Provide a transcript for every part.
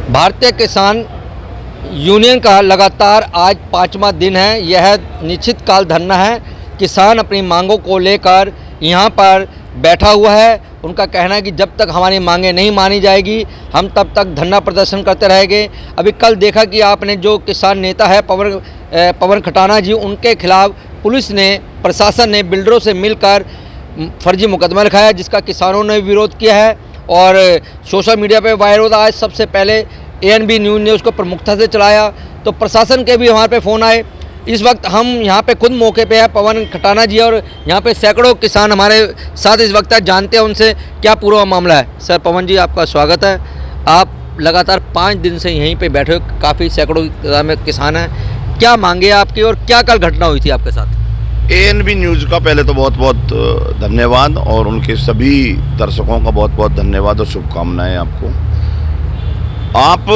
भारतीय किसान यूनियन का लगातार आज 5वां दिन है। यह निश्चित काल धरना है। किसान अपनी मांगों को लेकर यहाँ पर बैठा हुआ है। उनका कहना है कि जब तक हमारी मांगें नहीं मानी जाएगी हम तब तक धरना प्रदर्शन करते रहेंगे। अभी कल देखा कि आपने जो किसान नेता है पवन खटाना जी, उनके खिलाफ पुलिस ने, प्रशासन ने बिल्डरों से मिलकर फर्जी मुकदमा लिखाया, जिसका किसानों ने विरोध किया है और सोशल मीडिया पे वायरल होता है। सबसे पहले ANB न्यूज़ ने उसको प्रमुखता से चलाया, तो प्रशासन के भी हमारे पे फ़ोन आए। इस वक्त हम यहाँ पे खुद मौके पे हैं, पवन खटाना जी, और यहाँ पे सैकड़ों किसान हमारे साथ इस वक्त जानते हैं उनसे क्या पूरा मामला है। सर पवन जी, आपका स्वागत है। आप लगातार 5 दिन से यहीं पे बैठे हो, काफ़ी सैकड़ों में किसान हैं। क्या मांगे आपकी और क्या कल घटना हुई थी आपके साथ? ANB न्यूज़ का पहले तो बहुत बहुत धन्यवाद और उनके सभी दर्शकों का बहुत बहुत धन्यवाद और शुभकामनाएं आपको। आप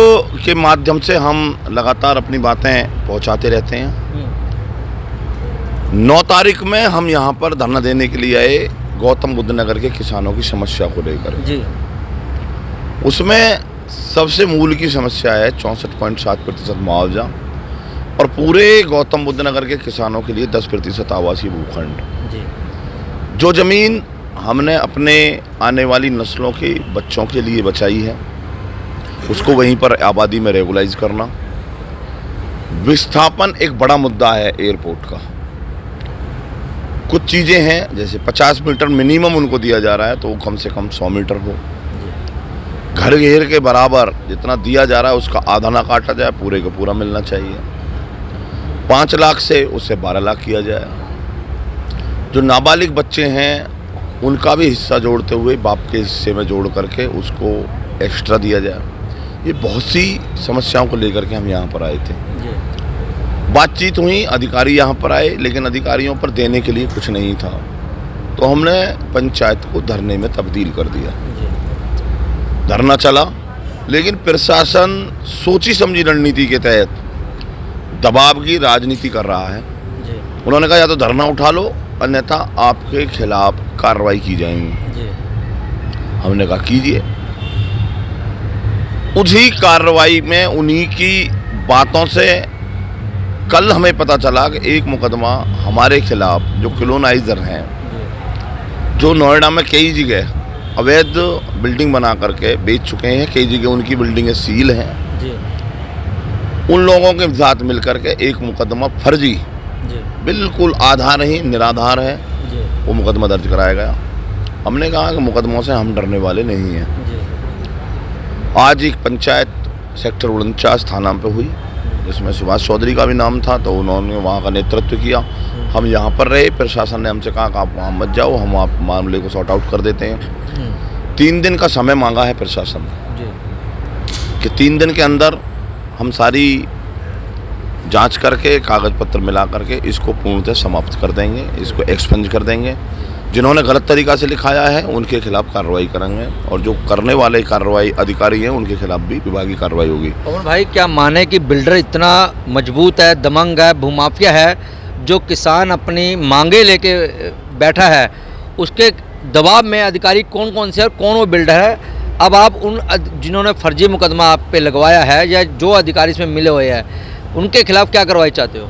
के माध्यम से हम लगातार अपनी बातें पहुंचाते रहते हैं। 9 तारीख में हम यहां पर धरना देने के लिए आए गौतम बुद्ध नगर के किसानों की समस्या को लेकर जी। उसमें सबसे मूल की समस्या है 64.7% मुआवजा और पूरे गौतम बुद्ध नगर के किसानों के लिए 10% आवासीय भूखंड। जो ज़मीन हमने अपने आने वाली नस्लों के बच्चों के लिए बचाई है उसको वहीं पर आबादी में रेगुलाइज करना। विस्थापन एक बड़ा मुद्दा है एयरपोर्ट का। कुछ चीज़ें हैं जैसे 50 मीटर मिनिमम उनको दिया जा रहा है, तो वो कम से कम 100 मीटर हो। घर घेर के बराबर जितना दिया जा रहा है उसका आधा ना काटा जाए, पूरे का पूरा मिलना चाहिए। 5 लाख से उसे 12 लाख किया जाए। जो नाबालिग बच्चे हैं उनका भी हिस्सा जोड़ते हुए बाप के हिस्से में जोड़ करके उसको एक्स्ट्रा दिया जाए। ये बहुत सी समस्याओं को लेकर के हम यहाँ पर आए थे। बातचीत हुई, अधिकारी यहाँ पर आए, लेकिन अधिकारियों पर देने के लिए कुछ नहीं था, तो हमने पंचायत को धरने में तब्दील कर दिया। धरना चला, लेकिन प्रशासन सोची समझी रणनीति के तहत दबाव की राजनीति कर रहा है। उन्होंने कहा या तो धरना उठा लो अन्यथा आपके खिलाफ कार्रवाई की जाएगी। हमने कहा कीजिए। उसी कार्रवाई में उन्हीं की बातों से कल हमें पता चला कि एक मुकदमा हमारे खिलाफ जो कॉलोनाइजर हैं, जो नोएडा में कई जगह अवैध बिल्डिंग बना करके बेच चुके हैं, कई जगह उनकी बिल्डिंगें सील हैं, उन लोगों के साथ मिलकर के एक मुकदमा फर्जी, बिल्कुल आधारहीन, निराधार है, वो मुकदमा दर्ज कराया गया। हमने कहा कि मुकदमों से हम डरने वाले नहीं हैं। आज एक पंचायत सेक्टर 49 थाना पे हुई, जिसमें सुभाष चौधरी का भी नाम था, तो उन्होंने वहाँ का नेतृत्व किया। हम यहाँ पर रहे, प्रशासन ने हमसे कहा कि आप वहाँ मत जाओ, हम आप मामले को सॉर्ट आउट कर देते हैं। 3 दिन का समय मांगा है प्रशासन कि 3 दिन के अंदर हम सारी जांच करके कागज पत्र मिला करके इसको पूर्णतः समाप्त कर देंगे, इसको एक्सपंज कर देंगे। जिन्होंने गलत तरीक़ा से लिखाया है उनके खिलाफ कार्रवाई करेंगे और जो करने वाले कार्रवाई अधिकारी हैं उनके खिलाफ भी विभागीय कार्रवाई होगी। पवन भाई, क्या माने कि बिल्डर इतना मजबूत है, दमंग है, भूमाफिया है, जो किसान अपनी मांगे लेके बैठा है, उसके दबाव में अधिकारी कौन कौन से और कौन वो बिल्डर है? अब आप उन जिन्होंने फर्जी मुकदमा आप पे लगवाया है या जो अधिकारी इसमें मिले हुए हैं उनके खिलाफ क्या कार्रवाई चाहते हो?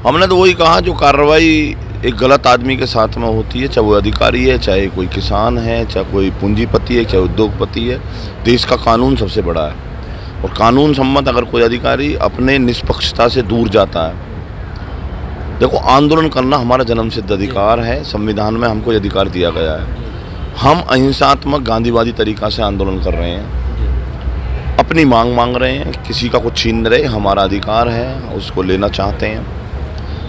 हमने तो वही कहा, जो कार्रवाई एक गलत आदमी के साथ में होती है, चाहे वो अधिकारी है, चाहे कोई किसान है, चाहे कोई पूंजीपति है, चाहे उद्योगपति है, देश का कानून सबसे बड़ा है। और कानून सम्मत अगर कोई अधिकारी अपने निष्पक्षता से दूर जाता है, देखो आंदोलन करना हमारा जन्मसिद्ध अधिकार है, संविधान में हमको ये अधिकार दिया गया है। हम अहिंसात्मक गांधीवादी तरीक़ा से आंदोलन कर रहे हैं, अपनी मांग रहे हैं, किसी का कुछ छीन रहे, हमारा अधिकार है, उसको लेना चाहते हैं।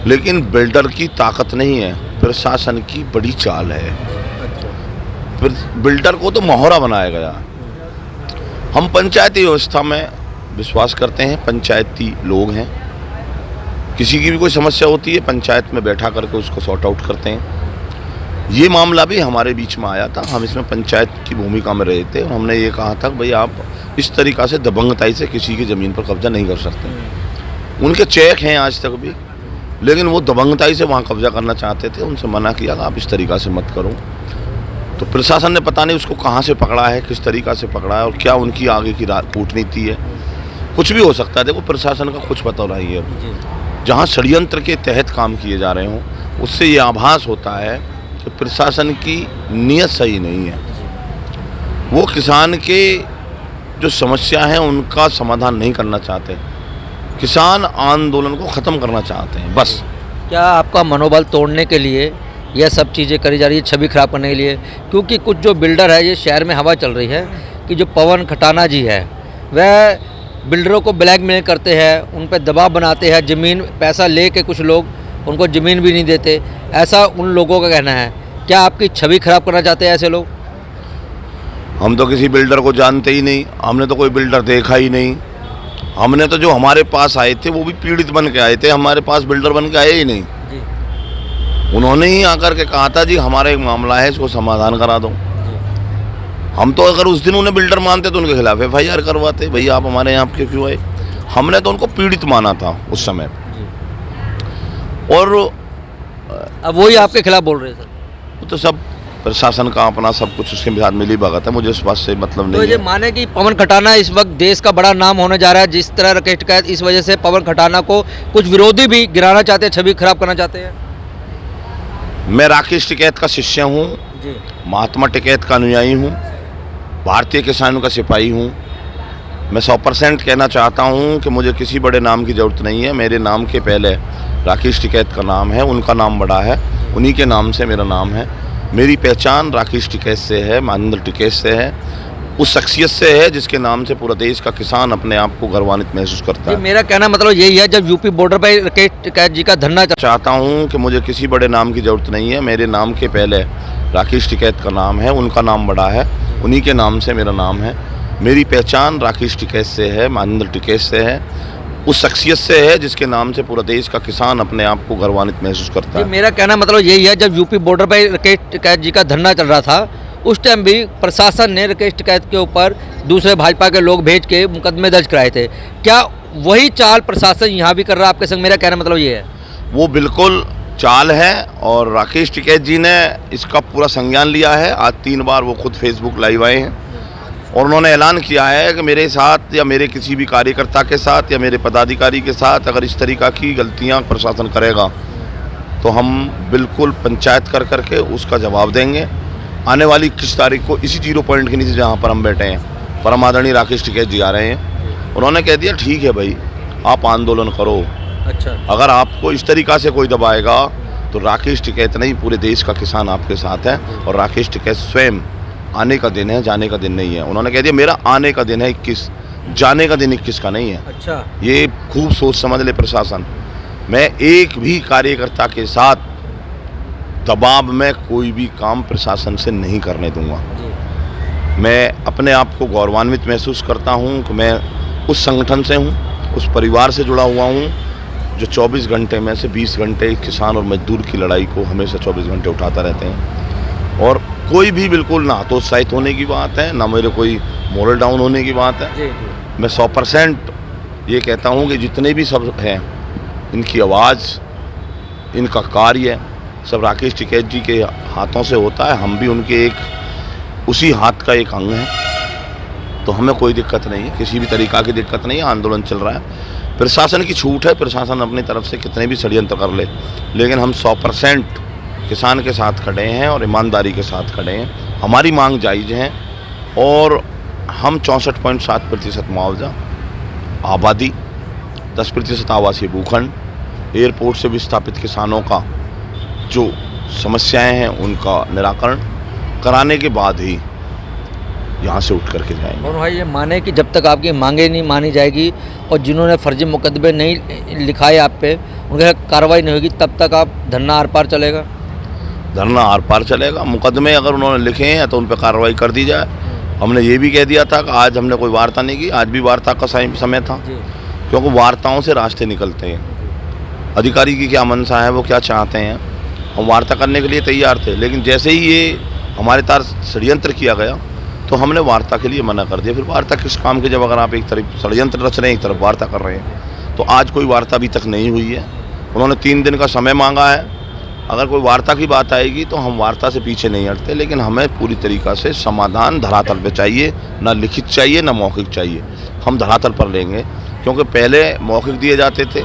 लेकिन बिल्डर की ताकत नहीं है, प्रशासन की बड़ी चाल है। बिल्डर को तो मोहरा बनाया गया। हम पंचायती व्यवस्था में विश्वास करते हैं, पंचायती लोग हैं, किसी की भी कोई समस्या होती है पंचायत में बैठा करके उसको सॉर्ट आउट करते हैं। ये मामला भी हमारे बीच में आया था, हम इसमें पंचायत की भूमिका में रहे थे और हमने ये कहा था कि भाई आप इस तरीक़ा से दबंगताई से किसी की ज़मीन पर कब्जा नहीं कर सकते। उनके चेक हैं आज तक भी, लेकिन वो दबंगताई से वहाँ कब्जा करना चाहते थे। उनसे मना किया कि आप इस तरीक़ा से मत करो। तो प्रशासन ने पता नहीं उसको कहाँ से पकड़ा है, किस तरीक़ा से पकड़ा है और क्या उनकी आगे की कूटनीति है। कुछ भी हो सकता है। देखो प्रशासन का कुछ पता नहीं है। जहाँ षड्यंत्र के तहत काम किए जा रहे हों, उससे ये आभास होता है कि प्रशासन की नीयत सही नहीं है। वो किसान के जो समस्या है उनका समाधान नहीं करना चाहते, किसान आंदोलन को ख़त्म करना चाहते हैं बस। क्या आपका मनोबल तोड़ने के लिए यह सब चीज़ें करी जा रही है, छवि खराब करने के लिए? क्योंकि कुछ जो बिल्डर है, ये शहर में हवा चल रही है कि जो पवन खटाना जी है वह बिल्डरों को ब्लैकमेल करते हैं, उन पर दबाव बनाते हैं, ज़मीन पैसा ले के कुछ लोग उनको ज़मीन भी नहीं देते, ऐसा उन लोगों का कहना है। क्या आपकी छवि खराब करना चाहते हैं ऐसे लोग? हम तो किसी बिल्डर को जानते ही नहीं, हमने तो कोई बिल्डर देखा ही नहीं। हमने तो जो हमारे पास आए थे वो भी पीड़ित बन के आए थे, हमारे पास बिल्डर बन के आए ही नहीं जी। उन्होंने ही आकर के कहा था जी हमारा एक मामला है, इसको समाधान करा दो। हम तो अगर उस दिन उन्हें बिल्डर मानते तो उनके खिलाफ FIR करवाते, भैया आप हमारे यहाँ के क्यों आए। हमने तो उनको पीड़ित माना था उस समय। और अब वही आपके खिलाफ बोल रहे हैं सर? वो तो सब प्रशासन का अपना सब कुछ उसके साथ मिली भगत है, मुझे इस बात से मतलब तो नहीं ये है। माने कि पवन खटाना इस वक्त देश का बड़ा नाम होने जा रहा है, जिस तरह राकेश टिकैत, इस वजह से पवन खटाना को कुछ विरोधी भी गिराना चाहते हैं, छवि खराब करना चाहते हैं। मैं राकेश टिकैत का शिष्य हूँ, महात्मा टिकैत का अनुयायी हूँ, भारतीय किसानों का सिपाही हूँ। मैं 100% कहना चाहता हूँ कि मुझे किसी बड़े नाम की ज़रूरत नहीं है। मेरे नाम के पहले राकेश टिकैत का नाम है, उनका नाम बड़ा है, उन्हीं के नाम से मेरा नाम है। मेरी पहचान राकेश टिकैत से है, महेंद्र टिकैत से है, उस शख्सियत से है जिसके नाम से पूरा देश का किसान अपने आप को गर्वान्वित महसूस करता है। मेरा कहना मतलब यही है, जब यूपी बॉर्डर पर राकेश टिकैत जी का धरना चाहता हूँ कि मुझे किसी बड़े नाम की ज़रूरत नहीं है। मेरे नाम के पहले राकेश टिकैत का नाम है, उनका नाम बड़ा है, उन्हीं के नाम से मेरा नाम है। मेरी पहचान राकेश टिकैत से है, महेंद्र टिकैत से है, उस शख्सियत से है जिसके नाम से पूरा देश का किसान अपने आप को गर्वान्वित महसूस करता है। मेरा कहना मतलब यही है, जब यूपी बॉर्डर पर राकेश टिकैत जी का धरना चल रहा था, उस टाइम भी प्रशासन ने राकेश टिकैत के ऊपर दूसरे भाजपा के लोग भेज के मुकदमे दर्ज कराए थे। क्या वही चाल प्रशासन यहाँ भी कर रहा है आपके संग? मेरा कहना मतलब ये है। वो बिल्कुल चाल है और राकेश टिकैत जी ने इसका पूरा संज्ञान लिया है। आज 3 बार वो खुद फेसबुक लाइव आए हैं और उन्होंने ऐलान किया है कि मेरे साथ या मेरे किसी भी कार्यकर्ता के साथ या मेरे पदाधिकारी के साथ अगर इस तरीक़ा की गलतियां प्रशासन करेगा तो हम बिल्कुल पंचायत कर करके उसका जवाब देंगे। आने वाली 21 तारीख को इसी 0 पॉइंट के नीचे जहां पर हम बैठे हैं, परम आदरणीय राकेश टिकैत जी आ रहे हैं। उन्होंने कह दिया ठीक है भाई, आप आंदोलन करो। अच्छा, अगर आपको इस तरीक़ा से कोई दबाएगा तो राकेश टिकैत नहीं, पूरे देश का किसान आपके साथ है। और राकेश टिकैत स्वयं आने का दिन है, जाने का दिन नहीं है। उन्होंने कह दिया मेरा आने का दिन है 21, जाने का दिन 21 का नहीं है। अच्छा, ये खूब सोच समझ ले प्रशासन। मैं एक भी कार्यकर्ता के साथ दबाव में कोई भी काम प्रशासन से नहीं करने दूंगा। मैं अपने आप को गौरवान्वित महसूस करता हूं कि मैं उस संगठन से हूं, उस परिवार से जुड़ा हुआ हूं जो 24 घंटे में से 20 घंटे किसान और मजदूर की लड़ाई को हमेशा 24 घंटे उठाता रहते हैं। और कोई भी बिल्कुल ना हतोत्साहित होने की बात है, ना मेरे कोई मोरल डाउन होने की बात है। मैं 100% ये कहता हूँ कि जितने भी सब हैं, इनकी आवाज़, इनका कार्य सब राकेश टिकैत जी के हाथों से होता है। हम भी उनके एक उसी हाथ का एक अंग हैं, तो हमें कोई दिक्कत नहीं है, किसी भी तरीक़ा की दिक्कत नहीं है। आंदोलन चल रहा है, प्रशासन की छूट है, प्रशासन अपनी तरफ से कितने भी षड्यंत्र कर ले, लेकिन हम 100% किसान के साथ खड़े हैं और ईमानदारी के साथ खड़े हैं। हमारी मांग जायज़ है और हम 64.7% मुआवजा, आबादी, 10% आवासीय भूखंड, एयरपोर्ट से विस्थापित किसानों का जो समस्याएं हैं उनका निराकरण कराने के बाद ही यहाँ से उठ करके जाएंगे। और भाई ये माने कि जब तक आपकी मांगे नहीं मानी जाएगी और जिन्होंने फर्जी मुकदमे नहीं लिखाए आप पे, उनके कार्रवाई नहीं होगी, तब तक आप धरना आर पार चलेगा? धरना आर पार चलेगा। मुकदमे अगर उन्होंने लिखे हैं तो उन पर कार्रवाई कर दी जाए। हमने ये भी कह दिया था कि आज हमने कोई वार्ता नहीं की, आज भी वार्ता का समय था, क्योंकि वार्ताओं से रास्ते निकलते हैं। अधिकारी की क्या मंशा है, वो क्या चाहते हैं, हम वार्ता करने के लिए तैयार थे, लेकिन जैसे ही ये हमारे तार षड्यंत्र किया गया तो हमने वार्ता के लिए मना कर दिया। फिर वार्ता किस काम की, जब अगर आप एक तरफ षड्यंत्र रच रहे हैं, एक तरफ वार्ता कर रहे हैं। तो आज कोई वार्ता अभी तक नहीं हुई है। उन्होंने 3 दिन का समय मांगा है। अगर कोई वार्ता की बात आएगी तो हम वार्ता से पीछे नहीं हटते, लेकिन हमें पूरी तरीक़ा से समाधान धरातल पे चाहिए, ना लिखित चाहिए ना मौखिक चाहिए। हम धरातल पर लेंगे। क्योंकि पहले मौखिक दिए जाते थे,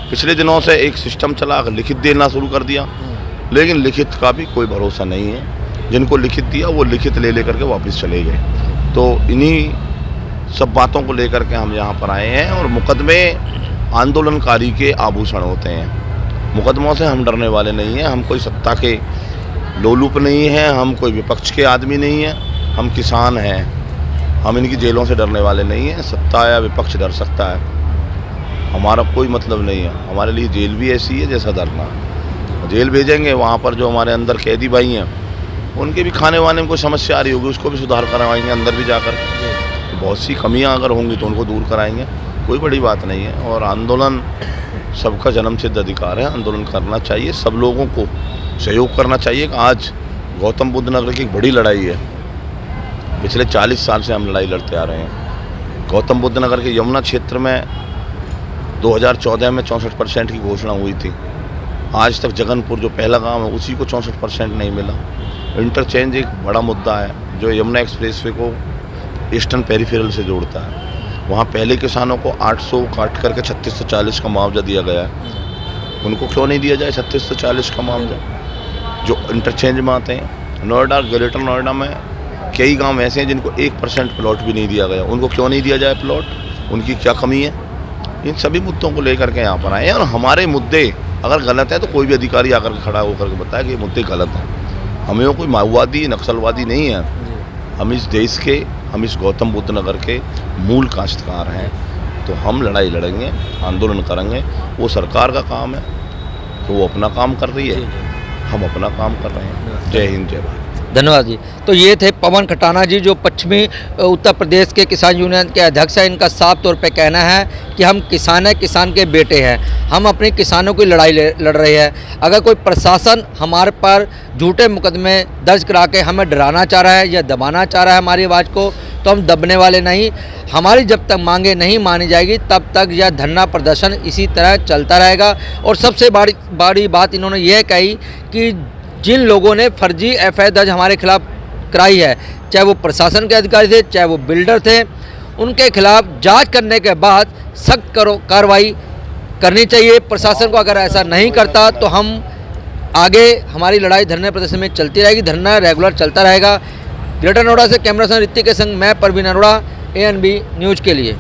पिछले दिनों से एक सिस्टम चला, लिखित देना शुरू कर दिया, लेकिन लिखित का भी कोई भरोसा नहीं है। जिनको लिखित दिया वो लिखित ले लेकर के वापस चले गए। तो इन्हीं सब बातों को लेकर के हम यहाँ पर आए हैं। और मुकदमे आंदोलनकारी के आभूषण होते हैं। मुकदमों से हम डरने वाले नहीं हैं। हम कोई सत्ता के लोलुप नहीं हैं, हम कोई विपक्ष के आदमी नहीं हैं, हम किसान हैं। हम इनकी जेलों से डरने वाले नहीं हैं। सत्ता या विपक्ष डर सकता है, हमारा कोई मतलब नहीं है। हमारे लिए जेल भी ऐसी है जैसा डरना। जेल भेजेंगे, वहाँ पर जो हमारे अंदर कैदी भाई हैं उनके भी खाने वाने में कोई समस्या आ रही होगी, उसको भी सुधार करवाएंगे अंदर भी जाकर। तो बहुत सी कमियां अगर होंगी तो उनको दूर कराएंगे, कोई बड़ी बात नहीं है। और आंदोलन सबका जन्मसिद्ध अधिकार है, आंदोलन करना चाहिए, सब लोगों को सहयोग करना चाहिए। आज गौतम बुद्ध नगर की एक बड़ी लड़ाई है, पिछले 40 साल से हम लड़ाई लड़ते आ रहे हैं। गौतम बुद्ध नगर के यमुना क्षेत्र में 2014 में 64% की घोषणा हुई थी। आज तक जगनपुर जो पहला गांव है उसी को 64% नहीं मिला। इंटरचेंज एक बड़ा मुद्दा है जो यमुना एक्सप्रेसवे को ईस्टर्न पेरिफेरल से जोड़ता है। वहाँ पहले किसानों को 800 काट करके 3640 का मुआवजा दिया गया है, उनको क्यों नहीं दिया जाए 3640 का मुआवजा जो इंटरचेंज में आते हैं। नोएडा, ग्रेटर नोएडा में कई गांव ऐसे हैं जिनको 1% प्लॉट भी नहीं दिया गया, उनको क्यों नहीं दिया जाए प्लॉट, उनकी क्या कमी है। इन सभी मुद्दों को लेकर के यहाँ पर आए हैं। और हमारे मुद्दे अगर गलत है तो कोई भी अधिकारी आकर के खड़ा होकर के बताया कि ये मुद्दे गलत हैं। हमें कोई माओवादी नक्सलवादी नहीं है, हम इस देश के, हम इस गौतम बुद्ध नगर के मूल काश्तकार हैं। तो हम लड़ाई लड़ेंगे, आंदोलन करेंगे। वो सरकार का काम है तो वो अपना काम कर रही है, हम अपना काम कर रहे हैं। जय हिंद, जय भारत। धन्यवाद जी। तो ये थे पवन खटाना जी, जो पश्चिमी उत्तर प्रदेश के किसान यूनियन के अध्यक्ष हैं। इनका साफ तौर पे कहना है कि हम किसान हैं, किसान के बेटे हैं, हम अपने किसानों की लड़ाई लड़ रहे हैं। अगर कोई प्रशासन हमारे पर झूठे मुकदमे दर्ज करा के हमें डराना चाह रहा है या दबाना चाह रहा है हमारी आवाज़ को, तो हम दबने वाले नहीं। हमारी जब तक मांगे नहीं मानी जाएगी तब तक यह धरना प्रदर्शन इसी तरह चलता रहेगा। और सबसे बड़ी बात इन्होंने यह कही कि जिन लोगों ने फर्जी एफआईआर दर्ज हमारे खिलाफ कराई है, चाहे वो प्रशासन के अधिकारी थे, चाहे वो बिल्डर थे, उनके खिलाफ जांच करने के बाद सख्त कार्रवाई करनी चाहिए प्रशासन को। अगर ऐसा नहीं करता तो हम आगे हमारी लड़ाई धरने प्रदर्शन में चलती रहेगी, धरना रेगुलर चलता रहेगा। ग्रेटर नोएडा से कैमरा पर्सन ऋतिक के संग मैं परवीन अरोड़ा, ANB न्यूज़ के लिए।